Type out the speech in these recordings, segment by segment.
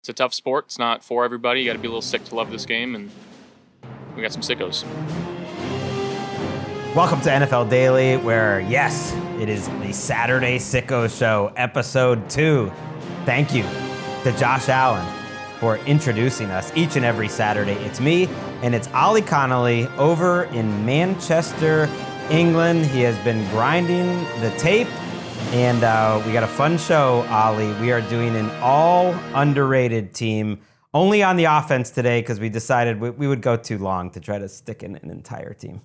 It's a tough sport. It's not for everybody. You got to be a little sick to love this game, and we got some sickos. Welcome to NFL Daily, where, yes, it is the Saturday Sicko Show, episode 2. Thank you to Josh Allen for introducing us each and every Saturday. It's me, and it's Ollie Connolly over in Manchester, England. He has been grinding the tape, and we got a fun show, Ollie. We are doing an all underrated team, only on the offense today, because we decided we would go too long to try to stick in an entire team.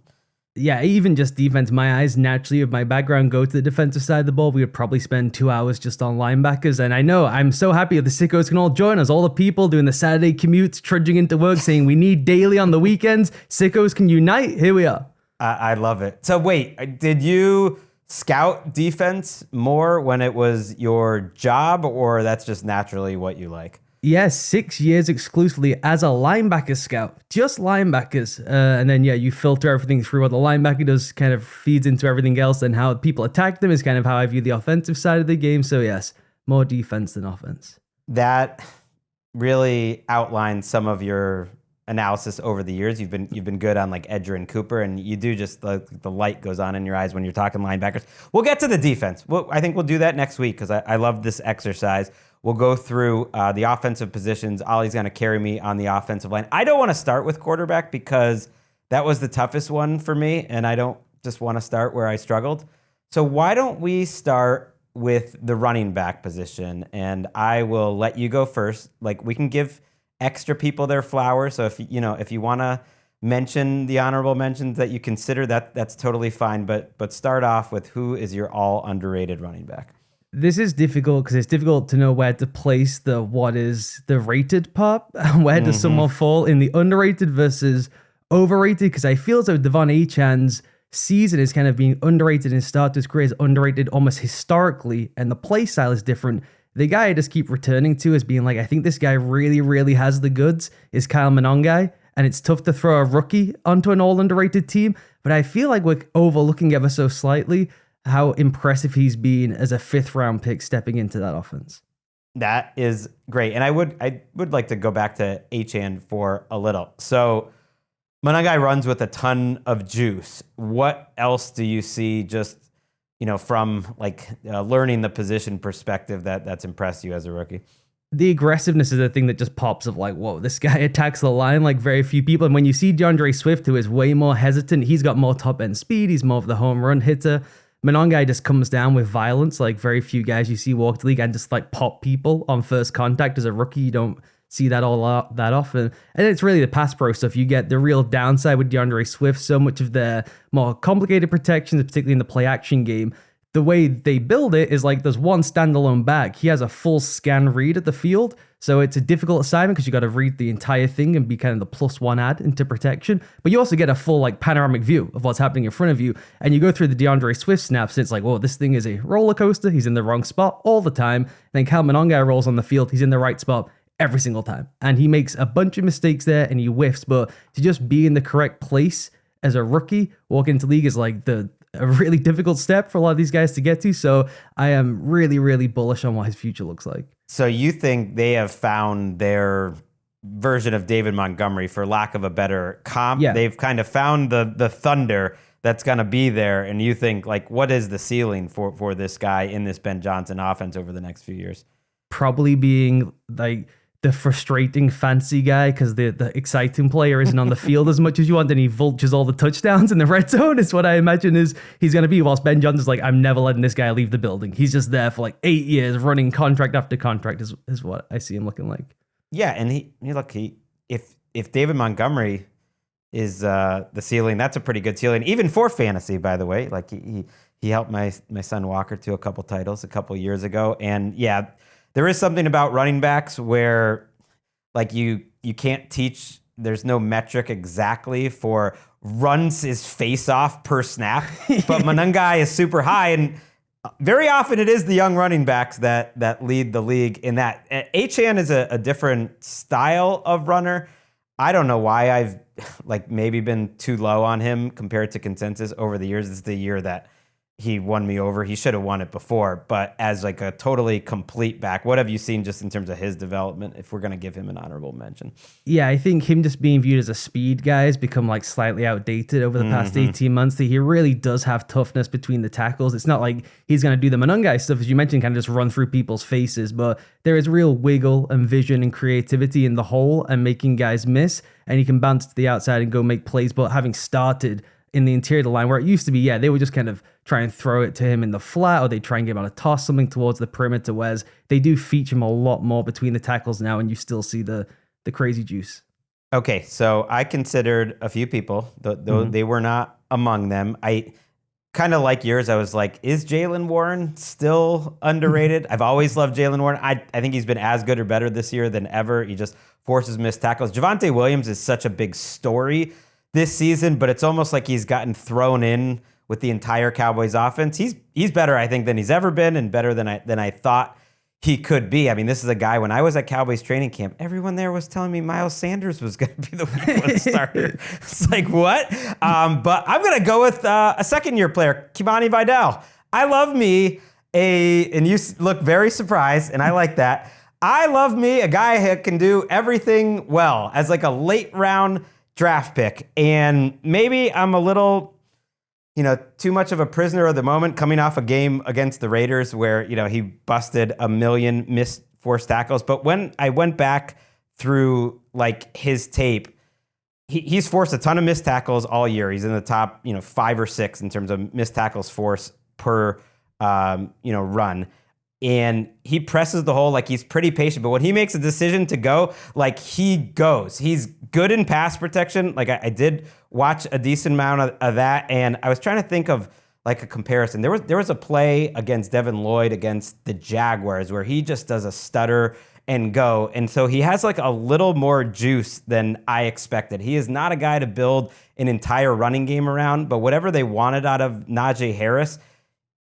Yeah, even just defense, my eyes naturally of my background go to the defensive side of the ball. We would probably spend 2 hours just on linebackers. And I know I'm so happy that the sickos can all join us. All the people doing the Saturday commutes, trudging into work, saying we need daily on the weekends. Sickos can unite. Here we are. I love it. So wait, did you scout defense more when it was your job, or that's just naturally what you like? Yes, 6 years exclusively as a linebacker scout, just linebackers. And then, you filter everything through what the linebacker does, kind of feeds into everything else, and how people attack them is kind of how I view the offensive side of the game. So yes, more defense than offense. That really outlines some of your analysis over the years. You've been good on like Edger and Cooper, and you do just the light goes on in your eyes when you're talking linebackers. We'll get to the defense. I think we'll do that next week because I love this exercise. We'll go through the offensive positions. Ollie's going to carry me on the offensive line. I don't want to start with quarterback because that was the toughest one for me, and I don't just want to start where I struggled. So why don't we start with the running back position, and I will let you go first. Like, we can give extra people their flowers. So if you want to mention the honorable mentions that you consider, that's totally fine. But start off with who is your all underrated running back. This is difficult because it's difficult to know where to place what is the rated part. Where does someone fall in the underrated versus overrated? Because I feel as though Devon Achan's season is kind of being underrated and start his career is underrated almost historically, and the play style is different. The guy I just keep returning to as being like, I think this guy really, really has the goods is Kyle Monangai, and it's tough to throw a rookie onto an all underrated team, but I feel like we're overlooking ever so slightly how impressive he's been as a 5th round pick stepping into that offense. That is great. And I would like to go back to Achan for a little. So Monangai runs with a ton of juice. What else do you see just, from like learning the position perspective that's impressed you as a rookie? The aggressiveness is a thing that just pops of like, whoa, this guy attacks the line like very few people. And when you see DeAndre Swift, who is way more hesitant, he's got more top end speed. He's more of the home run hitter. Monangai just comes down with violence, like very few guys you see walk the league and just like pop people on first contact. As a rookie, you don't see that that often. And it's really the pass pro stuff. You get the real downside with DeAndre Swift. So much of their more complicated protections, particularly in the play action game, the way they build it is like there's one standalone back. He has a full scan read at the field. So it's a difficult assignment because you got to read the entire thing and be kind of the +1 add into protection. But you also get a full like panoramic view of what's happening in front of you. And you go through the DeAndre Swift snaps. And it's like, whoa, this thing is a roller coaster. He's in the wrong spot all the time. And then Kyle Monangai rolls on the field. He's in the right spot every single time. And he makes a bunch of mistakes there and he whiffs. But to just be in the correct place as a rookie, walking into the league is like a really difficult step for a lot of these guys to get to. So I am really, really bullish on what his future looks like. So you think they have found their version of David Montgomery, for lack of a better comp? Yeah. They've kind of found the thunder that's going to be there. And you think, like, what is the ceiling for this guy in this Ben Johnson offense over the next few years? Probably being like the frustrating fancy guy because the exciting player isn't on the field as much as you want, and he vultures all the touchdowns in the red zone. Is what I imagine is he's going to be, whilst Ben Johnson's like, I'm never letting this guy leave the building. He's just there for like 8 years running contract after contract is what I see him looking like. Yeah, and if David Montgomery is the ceiling, that's a pretty good ceiling, even for fantasy, by the way. Like he helped my son Walker to a couple titles a couple years ago. And yeah, there is something about running backs where like you can't teach, there's no metric exactly for runs his face off per snap, but Monangai is super high, and very often it is the young running backs that lead the league in that. Achan is a different style of runner. I don't know why I've like maybe been too low on him compared to consensus over the years. This is the year that he won me over. He should have won it before, but as like a totally complete back, what have you seen just in terms of his development, if we're going to give him an honorable mention? Yeah, I think him just being viewed as a speed guy has become like slightly outdated over the past 18 months. That he really does have toughness between the tackles. It's not like he's going to do the Monungai stuff, as you mentioned, kind of just run through people's faces, but there is real wiggle and vision and creativity in the hole and making guys miss, and he can bounce to the outside and go make plays. But having started in the interior of the line, where it used to be, they would just kind of try and throw it to him in the flat, or they try and give out a toss, something towards the perimeter, whereas they do feature him a lot more between the tackles now, and you still see the crazy juice. Okay, so I considered a few people, though they were not among them. I kind of like yours. I was like, is Jaylen Warren still underrated? I've always loved Jaylen Warren. I think he's been as good or better this year than ever. He just forces missed tackles. Javonte Williams is such a big story this season, but it's almost like he's gotten thrown in with the entire Cowboys offense. He's better, I think, than he's ever been, and better than I thought he could be. I mean, this is a guy, when I was at Cowboys training camp, everyone there was telling me Miles Sanders was going to be the week one starter. It's like, what? But I'm going to go with a second-year player, Kimani Vidal. I love me and you look very surprised, and I like that. I love me a guy who can do everything well as like a late-round draft pick. And maybe I'm a little, too much of a prisoner of the moment, coming off a game against the Raiders where, he busted a million missed forced tackles. But when I went back through like his tape, he's forced a ton of missed tackles all year. He's in the top, 5 or 6 in terms of missed tackles forced per, run. And he presses the hole, like he's pretty patient. But when he makes a decision to go, like he goes. He's good in pass protection. Like I did watch a decent amount of that. And I was trying to think of like a comparison. There was a play against Devin Lloyd against the Jaguars where he just does a stutter and go. And so he has like a little more juice than I expected. He is not a guy to build an entire running game around, but whatever they wanted out of Najee Harris,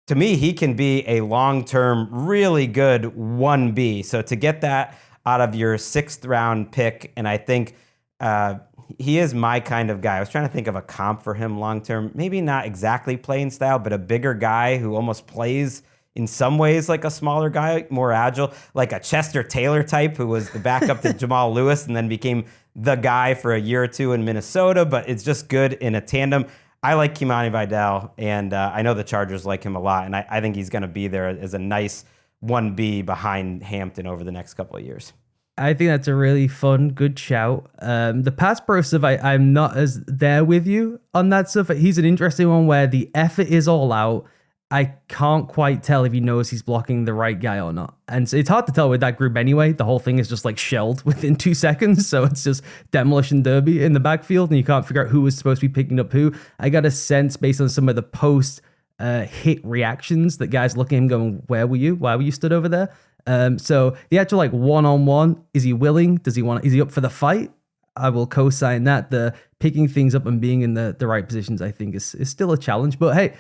to me, he can be a long-term, really good 1B. So to get that out of your 6th round pick, and I think he is my kind of guy. I was trying to think of a comp for him long-term. Maybe not exactly playing style, but a bigger guy who almost plays in some ways like a smaller guy, more agile, like a Chester Taylor type who was the backup to Jamal Lewis and then became the guy for a year or two in Minnesota, but it's just good in a tandem. I like Kimani Vidal, and I know the Chargers like him a lot, and I think he's going to be there as a nice 1B behind Hampton over the next couple of years. I think that's a really fun, good shout. The pass pro stuff, I'm not as there with you on that stuff. He's an interesting one where the effort is all out. I can't quite tell if he knows he's blocking the right guy or not. And so it's hard to tell with that group anyway. The whole thing is just like shelled within 2 seconds. So it's just demolition derby in the backfield and you can't figure out who was supposed to be picking up who. I got a sense based on some of the post hit reactions that guys look at him going, where were you? Why were you stood over there? So the actual like one-on-one, is he willing? Is he up for the fight? I will co-sign that. The picking things up and being in the right positions, I think is still a challenge. But hey,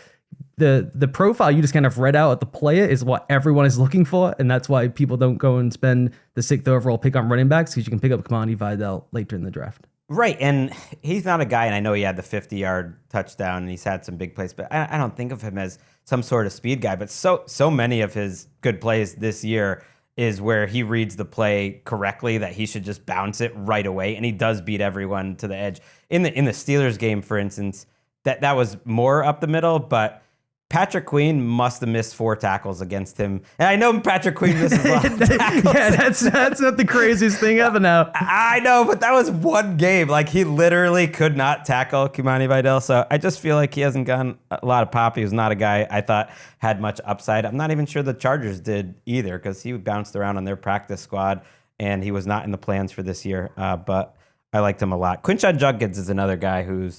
the profile you just kind of read out at the player is what everyone is looking for, and that's why people don't go and spend the 6th overall pick on running backs, because you can pick up Kimani Vidal later in the draft. Right, and he's not a guy, and I know he had the 50-yard touchdown, and he's had some big plays, but I don't think of him as some sort of speed guy. But so many of his good plays this year is where he reads the play correctly, that he should just bounce it right away, and he does beat everyone to the edge. In the Steelers game, for instance, that was more up the middle, but Patrick Queen must have missed 4 tackles against him. And I know Patrick Queen misses a lot of tackles. Yeah, that's not the craziest thing ever now. I know, but that was one game. Like, he literally could not tackle Kimani Vidal. So I just feel like he hasn't gotten a lot of pop. He was not a guy I thought had much upside. I'm not even sure the Chargers did either, because he bounced around on their practice squad, and he was not in the plans for this year. But I liked him a lot. Quinshon Judkins is another guy who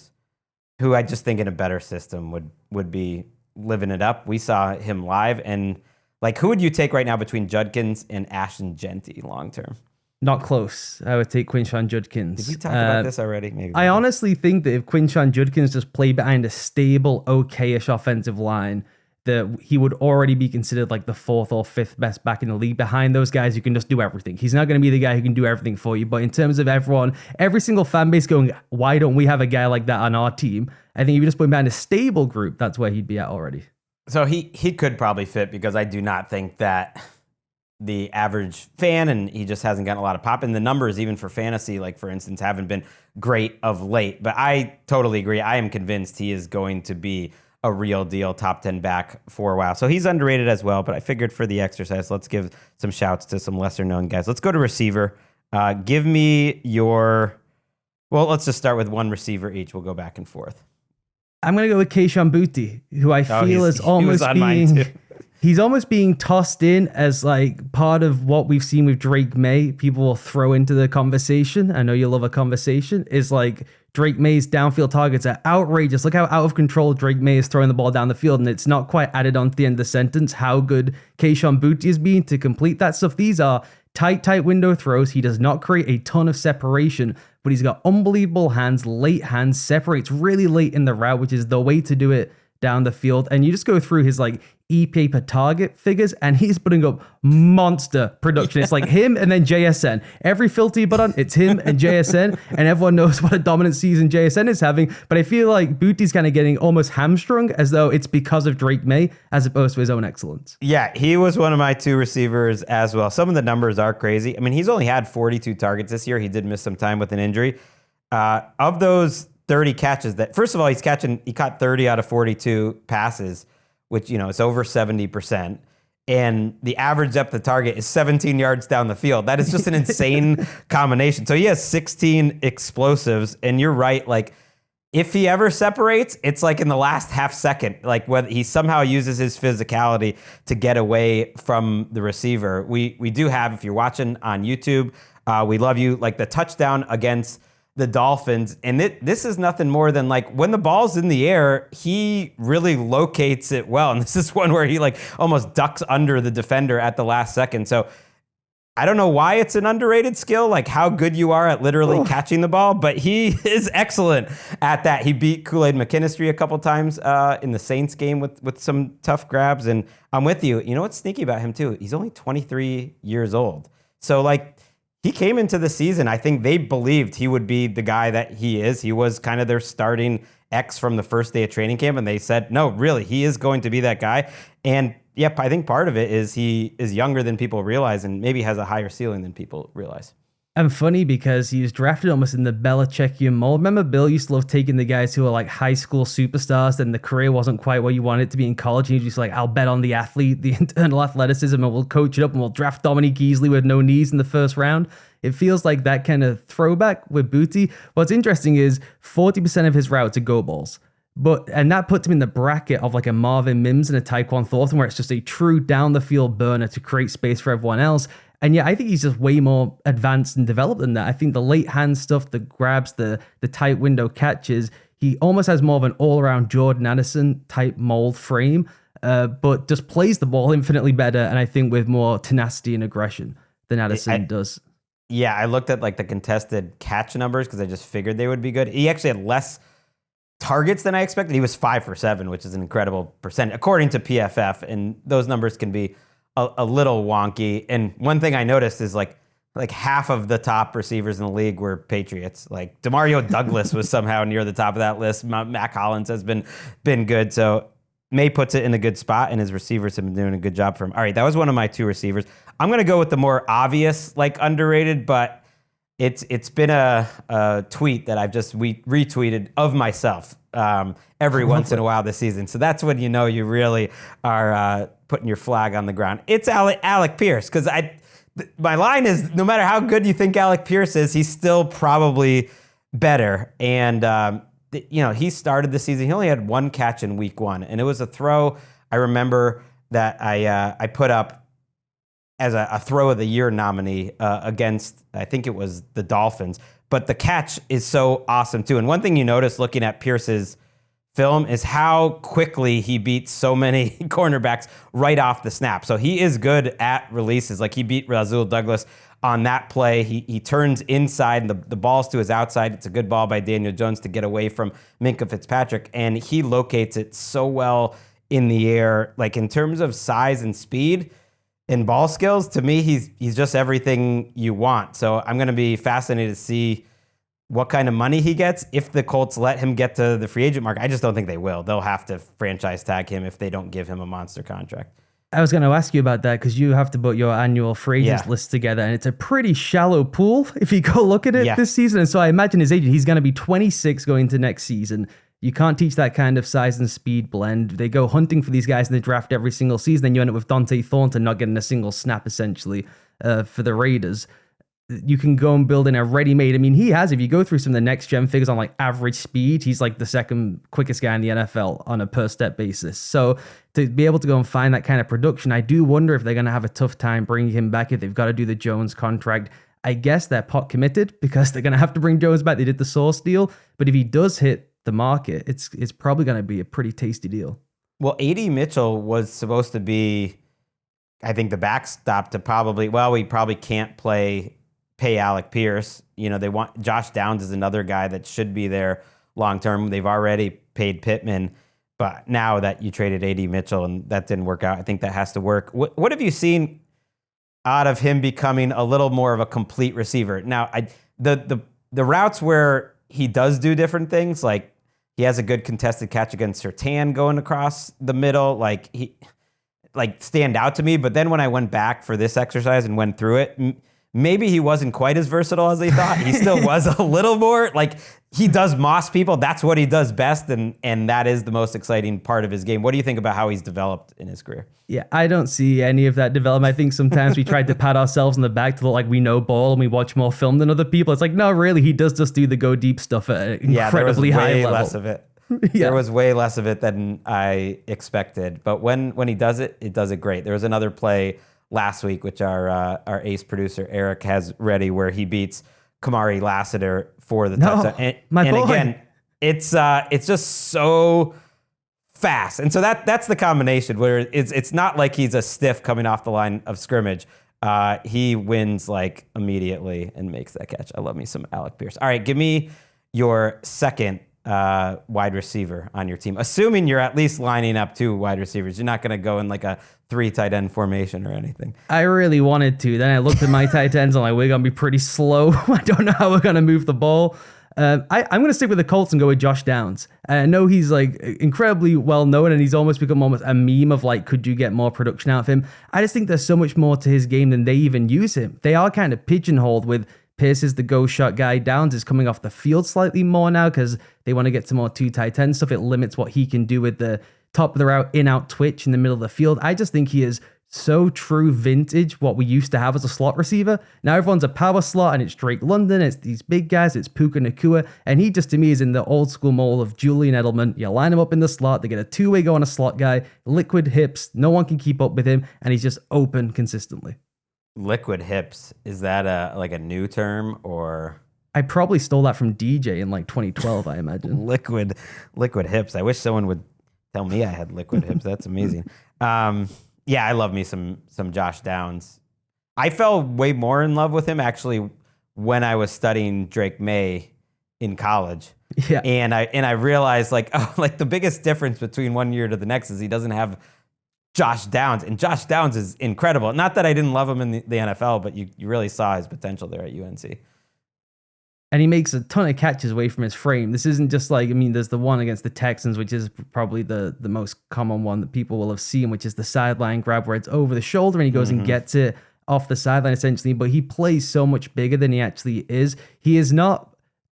I just think in a better system would be living it up. We saw him live, and like, who would you take right now between Judkins and Ashton Genty long term? Not close. I would take Quinshon Judkins. Did we talk about this already? Maybe. I honestly think that if Quinshon Judkins just played behind a stable, okay-ish offensive line, that he would already be considered like the 4th or 5th best back in the league behind those guys who can just do everything. He's not going to be the guy who can do everything for you, but in terms of every single fan base going, why don't we have a guy like that on our team? I think if you just put him behind a stable group, that's where he'd be at already. So he could probably fit because I do not think that the average fan, and he just hasn't gotten a lot of pop. And the numbers, even for fantasy, like for instance, haven't been great of late. But I totally agree. I am convinced he is going to be a real deal top 10 back for a while. So he's underrated as well. But I figured for the exercise, let's give some shouts to some lesser known guys. Let's go to receiver. Give me your, well, let's just start with one receiver each. We'll go back and forth. I'm going to go with Keishawn Booty, who I feel is almost being... He's almost being tossed in as like part of what we've seen with Drake May. People will throw into the conversation. I know you love a conversation. Is like Drake May's downfield targets are outrageous. Look how out of control Drake May is throwing the ball down the field, and it's not quite added on to the end of the sentence how good Keishawn Booty is being to complete that stuff. These are tight window throws. He does not create a ton of separation, but he's got unbelievable hands, late hands, separates really late in the route, which is the way to do it down the field. And you just go through his like EPA per target figures, and he's putting up monster production. It's like him and then JSN. Every filter you put on, it's him and JSN, and everyone knows what a dominant season JSN is having. But I feel like Booty's kind of getting almost hamstrung as though it's because of Drake May as opposed to his own excellence. Yeah, he was one of my two receivers as well. Some of the numbers are crazy. I mean, he's only had 42 targets this year. He did miss some time with an injury. Of those 30 catches, that first of all, he caught 30 out of 42 passes, which, you know, it's over 70%. And the average depth of target is 17 yards down the field. That is just an insane combination. So he has 16 explosives. And you're right. Like, if he ever separates, it's like in the last half second, like whether he somehow uses his physicality to get away from the receiver. We do have, if you're watching on YouTube, we love you, like the touchdown against the Dolphins. And this is nothing more than like when the ball's in the air, he really locates it well. And this is one where he like almost ducks under the defender at the last second. So I don't know why it's an underrated skill, like how good you are at literally catching the ball, but he is excellent at that. He beat Kool-Aid McKinstry a couple times in the Saints game with some tough grabs. And I'm with you. You know what's sneaky about him too? He's only 23 years old. So like, he came into the season, I think they believed he would be the guy that he is. He was kind of their starting X from the first day of training camp, and they said, no, really, he is going to be that guy. And yep, I think part of it is he is younger than people realize and maybe has a higher ceiling than people realize. And funny because he was drafted almost in the Belichickian mold. Remember, Bill used to love taking the guys who are like high school superstars, and the career wasn't quite where you want it to be in college. And he's just like, I'll bet on the athlete, the internal athleticism, and we'll coach it up, and we'll draft Dominique Easley with no knees in the first round. It feels like that kind of throwback with Booty. What's interesting is 40% of his routes are go balls. And that puts him in the bracket of like a Marvin Mims and a Tyquan Thornton, where it's just a true down the field burner to create space for everyone else. And yeah, I think he's just way more advanced and developed than that. I think the late hand stuff, the grabs, the tight window catches, he almost has more of an all-around Jordan Addison type mold frame, but just plays the ball infinitely better, and I think with more tenacity and aggression than Addison does. Yeah, I looked at like the contested catch numbers because I just figured they would be good. He actually had less targets than I expected. He was 5 for 7, which is an incredible percent according to PFF, and those numbers can be a little wonky. And one thing I noticed is like half of the top receivers in the league were Patriots. Like Demario Douglas was somehow near the top of that list. Mac Hollins has been good. So May puts it in a good spot, and his receivers have been doing a good job for him. All right, that was one of my two receivers. I'm going to go with the more obvious, like underrated, but it's been a tweet that I've just retweeted of myself every once in a while this season. So that's when you know you really are putting your flag on the ground. It's Alec Pierce, because my line is, no matter how good you think Alec Pierce is, he's still probably better. And he started the season. He only had one catch in week 1, and it was a throw. I remember that I put up as a throw of the year nominee against, I think it was the Dolphins. But the catch is so awesome too. And one thing you notice looking at Pierce's film is how quickly he beats so many cornerbacks right off the snap. So he is good at releases. Like he beat Rasul Douglas on that play. He turns inside, and the ball's to his outside. It's a good ball by Daniel Jones to get away from Minkah Fitzpatrick. And he locates it so well in the air. Like in terms of size and speed and ball skills, to me, he's just everything you want. So I'm going to be fascinated to see what kind of money he gets. If the Colts let him get to the free agent market, I just don't think they will. They'll have to franchise tag him if they don't give him a monster contract. I was going to ask you about that because you have to put your annual free agents list together, and it's a pretty shallow pool if you go look at it this season. And so I imagine his agent, he's going to be 26 going into next season. You can't teach that kind of size and speed blend. They go hunting for these guys in the draft every single season, then you end up with Dante Thornton not getting a single snap, essentially, for the Raiders. You can go and build in a ready-made. I mean, he has, if you go through some of the next-gen figures on like average speed, he's like the second quickest guy in the NFL on a per-step basis. So to be able to go and find that kind of production, I do wonder if they're going to have a tough time bringing him back if they've got to do the Jones contract. I guess they're pot committed because they're going to have to bring Jones back. They did the Source deal. But if he does hit the market, it's probably going to be a pretty tasty deal. Well, A.D. Mitchell was supposed to be, I think, the backstop to probably, well, we probably can't pay Alec Pierce. You know, they want Josh Downs is another guy that should be there long term. They've already paid Pittman, but now that you traded A.D. Mitchell and that didn't work out, I think that has to work. What have you seen out of him becoming a little more of a complete receiver? Now, the routes where he does do different things, like he has a good contested catch against Surtain going across the middle, like he stand out to me. But then when I went back for this exercise and went through it, maybe he wasn't quite as versatile as they thought. He still was a little more, like he does moss people. That's what he does best, and that is the most exciting part of his game. What do you think about how he's developed in his career? Yeah, I don't see any of that development. I think sometimes we tried to pat ourselves on the back to look like we know ball and we watch more film than other people. It's like, no, really, he does just do the go deep stuff at an incredibly high level. Less of it. There was way less of it than I expected. But when he does it great. There was another play last week, which our ace producer Eric has ready, where he beats Kamari Lassiter for the touchdown. And again, it's just so fast. And so that's the combination where it's not like he's a stiff coming off the line of scrimmage. He wins like immediately and makes that catch. I love me some Alec Pierce. All right, give me your second wide receiver on your team, assuming you're at least lining up 2 wide receivers. You're not going to go in like a 3 tight end formation or anything. I really wanted to. Then I looked at my tight ends and I'm like, we're going to be pretty slow. I don't know how we're going to move the ball. I'm going to stick with the Colts and go with Josh Downs. I know he's like incredibly well known and he's almost become almost a meme of like, could you get more production out of him? I just think there's so much more to his game than they even use him. They are kind of pigeonholed with Pierce is the go shot guy. Downs is coming off the field slightly more now because they want to get some more 2 tight end stuff. It limits what he can do with the top of the route, in-out twitch in the middle of the field. I just think he is so true vintage, what we used to have as a slot receiver. Now everyone's a power slot and it's Drake London, it's these big guys, it's Puka Nacua, and he just to me is in the old school mold of Julian Edelman. You line him up in the slot, they get a 2-way go on a slot guy, liquid hips, no one can keep up with him, and he's just open consistently. Liquid hips, is that a new term or? I probably stole that from DJ in like 2012, I imagine. Liquid hips. I wish someone would tell me I had liquid hips. That's amazing. Yeah, I love me some Josh Downs. I fell way more in love with him actually when I was studying Drake May in college. Yeah. And I realized like the biggest difference between one year to the next is he doesn't have Josh Downs, and Josh Downs is incredible. Not that I didn't love him in the NFL, but you really saw his potential there at UNC. And he makes a ton of catches away from his frame. This isn't just like, I mean, there's the one against the Texans, which is probably the most common one that people will have seen, which is the sideline grab where it's over the shoulder and he goes and gets it off the sideline essentially. But he plays so much bigger than he actually is. He is not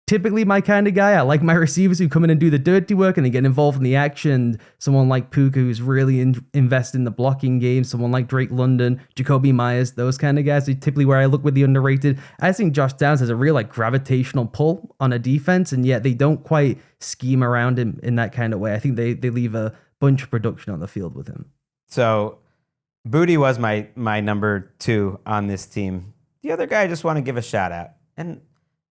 typically my kind of guy. I like my receivers who come in and do the dirty work and they get involved in the action. Someone like Puka who's really invested in the blocking game. Someone like Drake London, Jacoby Myers, those kind of guys are typically where I look with the underrated. I think Josh Downs has a real like gravitational pull on a defense, and yet they don't quite scheme around him in that kind of way. I think they leave a bunch of production on the field with him. So Booty was my number 2 on this team. The other guy I just want to give a shout out, and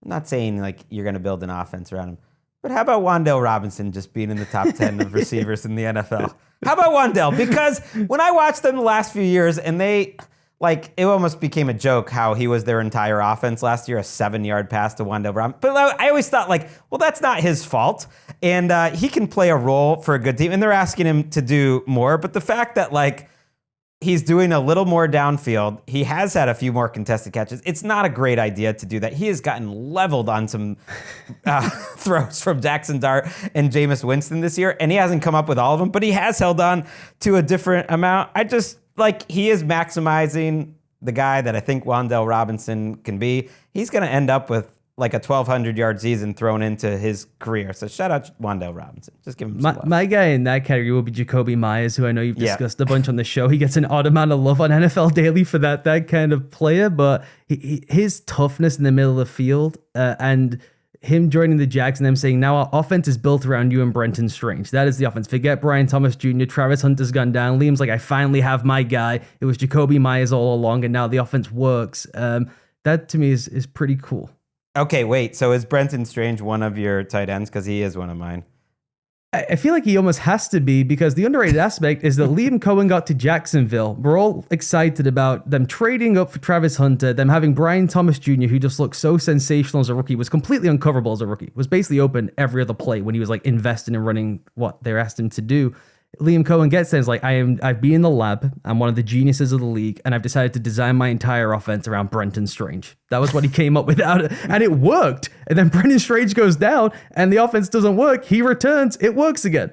I'm not saying like you're going to build an offense around him, but how about Wan'Dale Robinson just being in the top 10 of receivers in the NFL? How about Wan'Dale? Because when I watched them the last few years, and they like it almost became a joke how he was their entire offense last year, a 7-yard pass to Wan'Dale Robinson. But I always thought like, well, that's not his fault, and he can play a role for a good team, and they're asking him to do more. But the fact that like He's doing a little more downfield. He has had a few more contested catches. It's not a great idea to do that. He has gotten leveled on some throws from Jackson Dart and Jameis Winston this year, and he hasn't come up with all of them, but he has held on to a different amount. I just, he is maximizing the guy that I think Wan'Dale Robinson can be. He's going to end up with like a 1,200-yard season thrown into his career. So shout out Wan'Dale Robinson. Just give him some love. My guy in that category will be Jacoby Myers, who I know you've discussed a bunch on the show. He gets an odd amount of love on NFL Daily for that kind of player, but his toughness in the middle of the field and him joining the Jags and them saying, now our offense is built around you and Brenton Strange. That is the offense. Forget Brian Thomas Jr., Travis Hunter's gone down. Liam's like, I finally have my guy. It was Jacoby Myers all along, and now the offense works. That to me is pretty cool. Okay, wait. So is Brenton Strange one of your tight ends? Because he is one of mine. I feel like he almost has to be, because the underrated aspect is that Liam Cohen got to Jacksonville. We're all excited about them trading up for Travis Hunter, them having Brian Thomas Jr., who just looked so sensational as a rookie, was completely uncoverable as a rookie, was basically open every other play when he was like investing and running what they asked him to do. Liam Cohen gets there and is like, I've been in the lab, I'm one of the geniuses of the league, and I've decided to design my entire offense around Brenton Strange. That was what he came up with, and it worked. And then Brenton Strange goes down, and the offense doesn't work. He returns, it works again.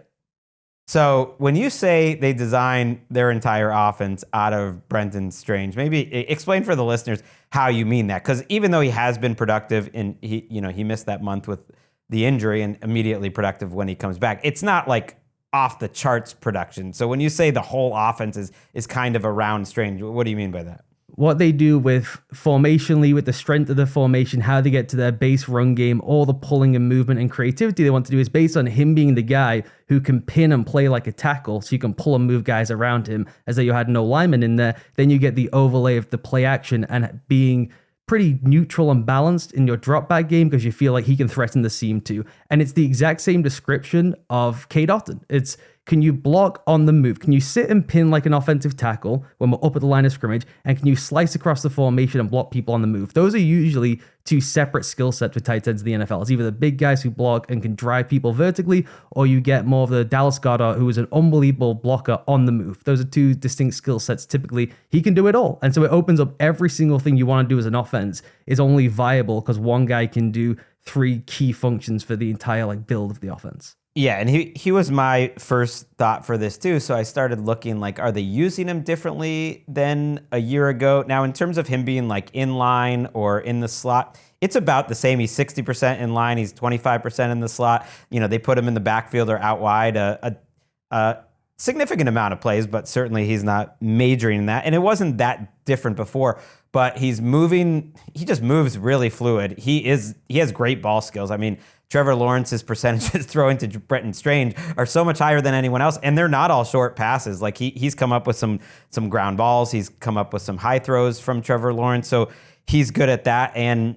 So when you say they design their entire offense out of Brenton Strange, maybe explain for the listeners how you mean that. Because even though he has been productive, and he missed that month with the injury and immediately productive when he comes back, it's not like off the charts production. So when you say the whole offense is kind of around Strange, what do you mean by that? What they do with formationally, with the strength of the formation, how they get to their base run game, all the pulling and movement and creativity they want to do is based on him being the guy who can pin and play like a tackle, so you can pull and move guys around him as though you had no lineman in there. Then you get the overlay of the play action and being pretty neutral and balanced in your drop back game because you feel like he can threaten the seam too. And it's the exact same description of Cade Otton. It's, can you block on the move? Can you sit and pin like an offensive tackle when we're up at the line of scrimmage? And can you slice across the formation and block people on the move? Those are usually two separate skill sets with tight ends in the NFL. It's either the big guys who block and can drive people vertically, or you get more of the Dallas Goedert, who is an unbelievable blocker on the move. Those are two distinct skill sets. Typically, he can do it all. And so it opens up every single thing you want to do as an offense is only viable because one guy can do three key functions for the entire build of the offense. Yeah, and he was my first thought for this too. So I started looking are they using him differently than a year ago? Now, in terms of him being in line or in the slot, it's about the same. He's 60% in line. He's 25% in the slot. They put him in the backfield or out wide a significant amount of plays, but certainly he's not majoring in that. And it wasn't that different before, but he's moving. He just moves really fluid. He has great ball skills. I mean, Trevor Lawrence's percentages throwing to Brenton Strange are so much higher than anyone else, and they're not all short passes. He's come up with some ground balls. He's come up with some high throws from Trevor Lawrence, so he's good at that. And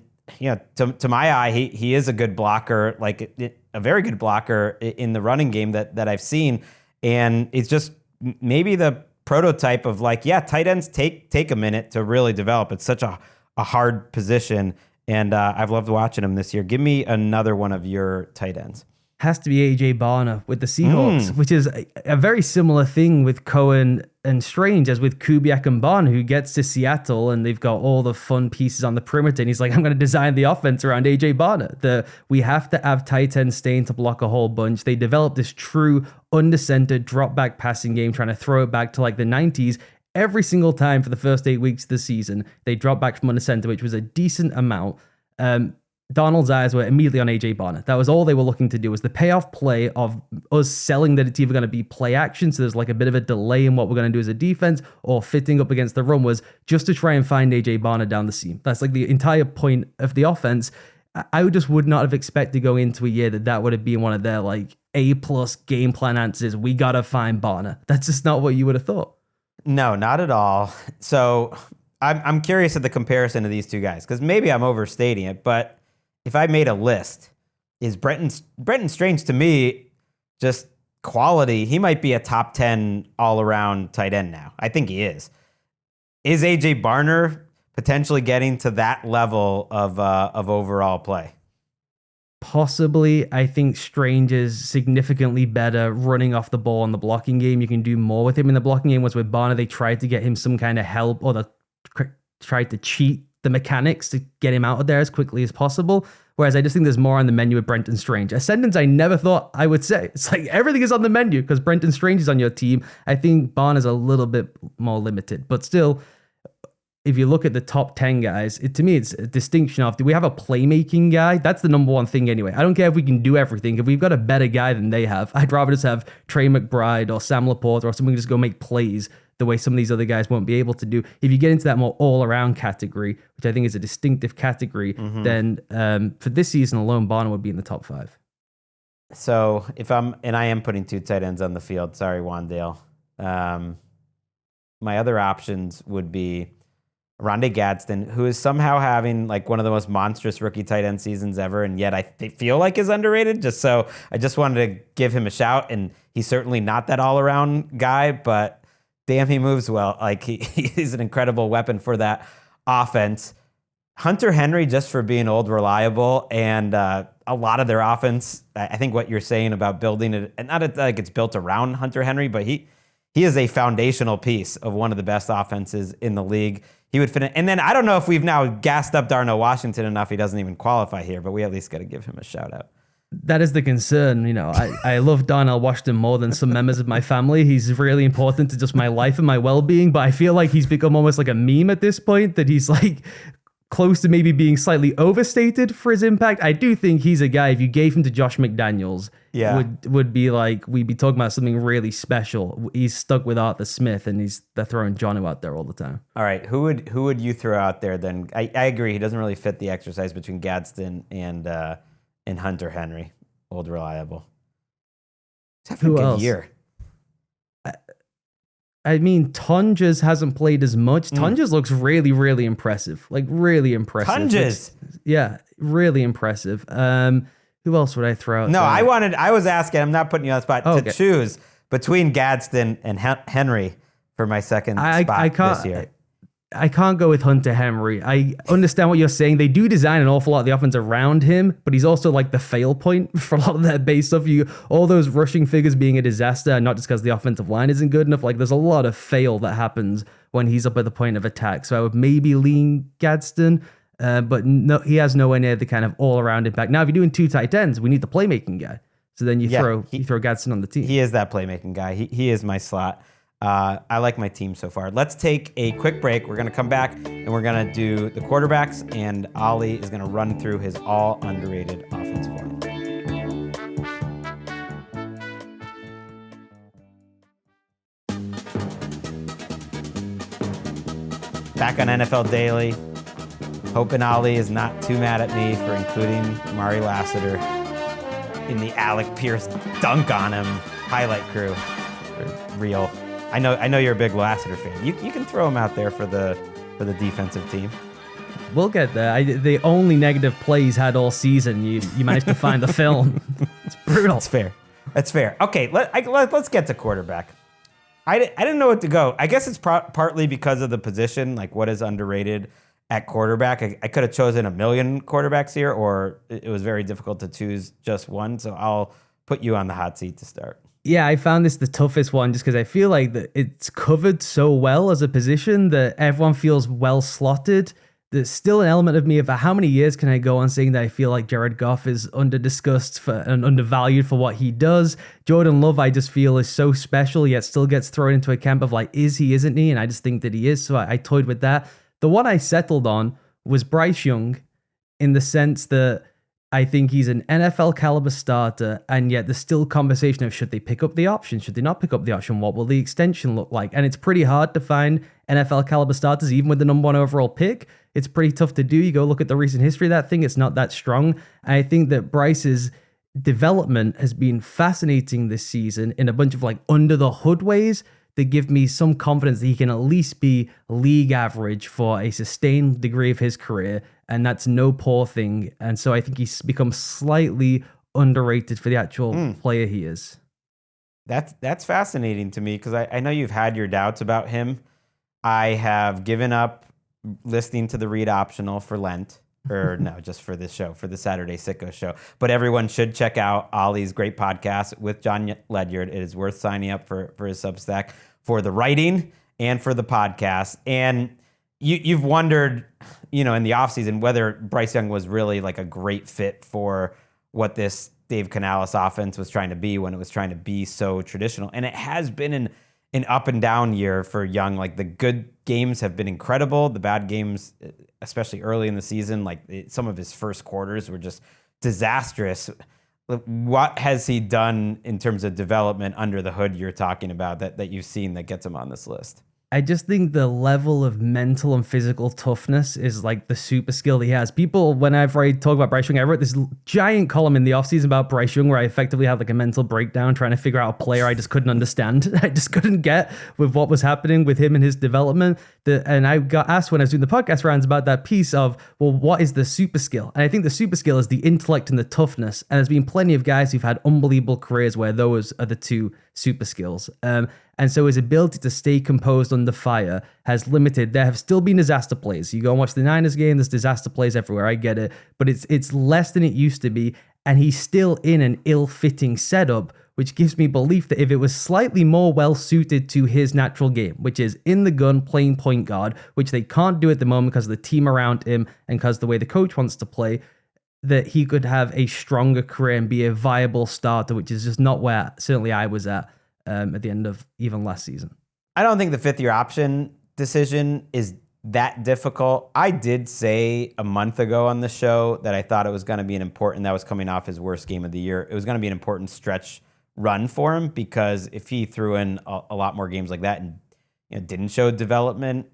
to my eye, he is a good blocker, a very good blocker in the running game that I've seen. And it's just maybe the prototype of tight ends take a minute to really develop. It's such a hard position. And I've loved watching him this year. Give me another one of your tight ends. Has to be AJ Barner with the Seahawks, which is a very similar thing with Cohen and Strange as with Kubiak and Barner, who gets to Seattle and they've got all the fun pieces on the perimeter. And he's like, I'm going to design the offense around AJ Barner. We have to have tight ends staying to block a whole bunch. They developed this true under-centered drop back passing game, trying to throw it back to the 90s. Every single time for the first 8 weeks of the season, they dropped back from under center, which was a decent amount. Donald's eyes were immediately on AJ Barner. That was all they were looking to do, was the payoff play of us selling that it's either going to be play action, so there's a bit of a delay in what we're going to do as a defense, or fitting up against the run, was just to try and find AJ Barner down the seam. That's the entire point of the offense. I just would not have expected going into a year that would have been one of their A+ game plan answers. We got to find Barner. That's just not what you would have thought. No, not at all. So I'm curious at the comparison of these two guys, because maybe I'm overstating it, but if I made a list, is Brenton Strange to me just quality? He might be a top 10 all-around tight end now. I think he is. Is AJ Barner potentially getting to that level of overall play? Possibly. I think Strange is significantly better running off the ball in the blocking game. You can do more with him in the blocking game. Was with Barner, they tried to get him some kind of help, or they tried to cheat the mechanics to get him out of there as quickly as possible. Whereas I just think there's more on the menu with Brenton Strange. A sentence I never thought I would say. It's like everything is on the menu because Brenton Strange is on your team. I think Barner's a little bit more limited, but still, if you look at the top 10 guys, to me, it's a distinction of, do we have a playmaking guy? That's the number one thing anyway. I don't care if we can do everything. If we've got a better guy than they have, I'd rather just have Trey McBride or Sam Laporte or someone who just go make plays the way some of these other guys won't be able to do. If you get into that more all-around category, which I think is a distinctive category, then for this season alone, Barner would be in the top 5. So I am putting 2 tight ends on the field. Sorry, Wandale. My other options would be Rondé Gadsden, who is somehow having like one of the most monstrous rookie tight end seasons ever, and yet I feel like is underrated. I just wanted to give him a shout, and he's certainly not that all-around guy, but damn, he moves well. Like he's an incredible weapon for that offense. Hunter Henry, just for being old, reliable, and a lot of their offense. I think what you're saying about building it, and not like it's built around Hunter Henry, but he is a foundational piece of one of the best offenses in the league. He would fit in. And then I don't know if we've now gassed up Darnell Washington enough. He doesn't even qualify here, but we at least got to give him a shout out. That is the concern. I love Darnell Washington more than some members of my family. He's really important to just my life and my well-being, but I feel like he's become almost like a meme at this point, that he's like close to maybe being slightly overstated for his impact. I do think he's a guy, if you gave him to Josh McDaniels, would be like, we'd be talking about something really special. He's stuck with Arthur Smith, and they're throwing Jono out there all the time. All right, who would you throw out there then? I agree, he doesn't really fit the exercise between Gadsden and Hunter Henry, old reliable. He's having a good year. I mean, Tonjes hasn't played as much. Tonjes looks really, really impressive. Like, really impressive. Tonjes? Yeah, really impressive. Who else would I throw out No, there? I was asking, I'm not putting you on the spot, to choose between Gadsden and Henry for my second spot this year. I can't go with Hunter Henry. I understand what you're saying. They do design an awful lot of the offense around him, but he's also like the fail point for a lot of their base stuff. All those rushing figures being a disaster, not just because the offensive line isn't good enough. Like, there's a lot of fail that happens when he's up at the point of attack. So I would maybe lean Gadsden, but no, he has nowhere near the kind of all-around impact. Now, if you're doing 2 tight ends, we need the playmaking guy. So then you throw Gadsden on the team. He is that playmaking guy. He is my slot. I like my team so far. Let's take a quick break. We're going to come back and we're going to do the quarterbacks, and Ollie is going to run through his all underrated offensive line. Back on NFL Daily. Hoping Ollie is not too mad at me for including Mari Lassiter in the Alec Pierce dunk on him highlight crew. They're real. I know you're a big Lassiter fan. You can throw him out there for the defensive team. We'll get there. The only negative play he's had all season, you managed to find the film. It's brutal. That's fair. Okay, let's get to quarterback. I didn't know what to go. I guess it's partly because of the position, like what is underrated at quarterback. I could have chosen a million quarterbacks here, or it was very difficult to choose just one. So I'll put you on the hot seat to start. Yeah, I found this the toughest one just because I feel like that it's covered so well as a position that everyone feels well slotted. There's still an element of me of how many years can I go on saying that I feel like Jared Goff is under-discussed and undervalued for what he does. Jordan Love, I just feel, is so special, yet still gets thrown into a camp of like, is he, isn't he? And I just think that he is, so I toyed with that. The one I settled on was Bryce Young, in the sense that I think he's an NFL caliber starter, and yet there's still conversation of should they pick up the option, should they not pick up the option, what will the extension look like? And it's pretty hard to find NFL caliber starters, even with the number 1 overall pick. It's pretty tough to do. You go look at the recent history of that thing, it's not that strong. And I think that Bryce's development has been fascinating this season in a bunch of like under the hood ways that give me some confidence that he can at least be league average for a sustained degree of his career, and that's no poor thing. And so I think he's become slightly underrated for the actual player he is. That's fascinating to me because I know you've had your doubts about him. I have given up listening to the read optional for Lent. or no, just for this show, for the Saturday Sicko show. But everyone should check out Ollie's great podcast with John Ledyard. It is worth signing up for his Substack for the writing and for the podcast. And you've wondered, in the offseason, whether Bryce Young was really like a great fit for what this Dave Canales offense was trying to be when it was trying to be so traditional. And it has been an up and down year for Young. Like, the good games have been incredible. The bad games, especially early in the season, some of his first quarters were just disastrous. What has he done in terms of development under the hood you're talking about that you've seen that gets him on this list? I just think the level of mental and physical toughness is like the super skill he has. People, whenever I talk about Bryce Young, I wrote this giant column in the offseason about Bryce Young where I effectively had like a mental breakdown trying to figure out a player I just couldn't understand. I just couldn't get with what was happening with him and his development. And I got asked when I was doing the podcast rounds about that piece of, well, what is the super skill? And I think the super skill is the intellect and the toughness. And there's been plenty of guys who've had unbelievable careers where those are the two super skills. And so his ability to stay composed under fire has limited. There have still been disaster plays. You go and watch the Niners game, there's disaster plays everywhere. I get it. But it's less than it used to be. And he's still in an ill-fitting setup, which gives me belief that if it was slightly more well-suited to his natural game, which is in the gun, playing point guard, which they can't do at the moment because of the team around him and because the way the coach wants to play, that he could have a stronger career and be a viable starter, which is just not where certainly I was at the end of even last season. I don't think the fifth-year option decision is that difficult. I did say a month ago on the show that I thought it was going to be that was coming off his worst game of the year. It was going to be an important stretch run for him, because if he threw in a lot more games like that and didn't show development,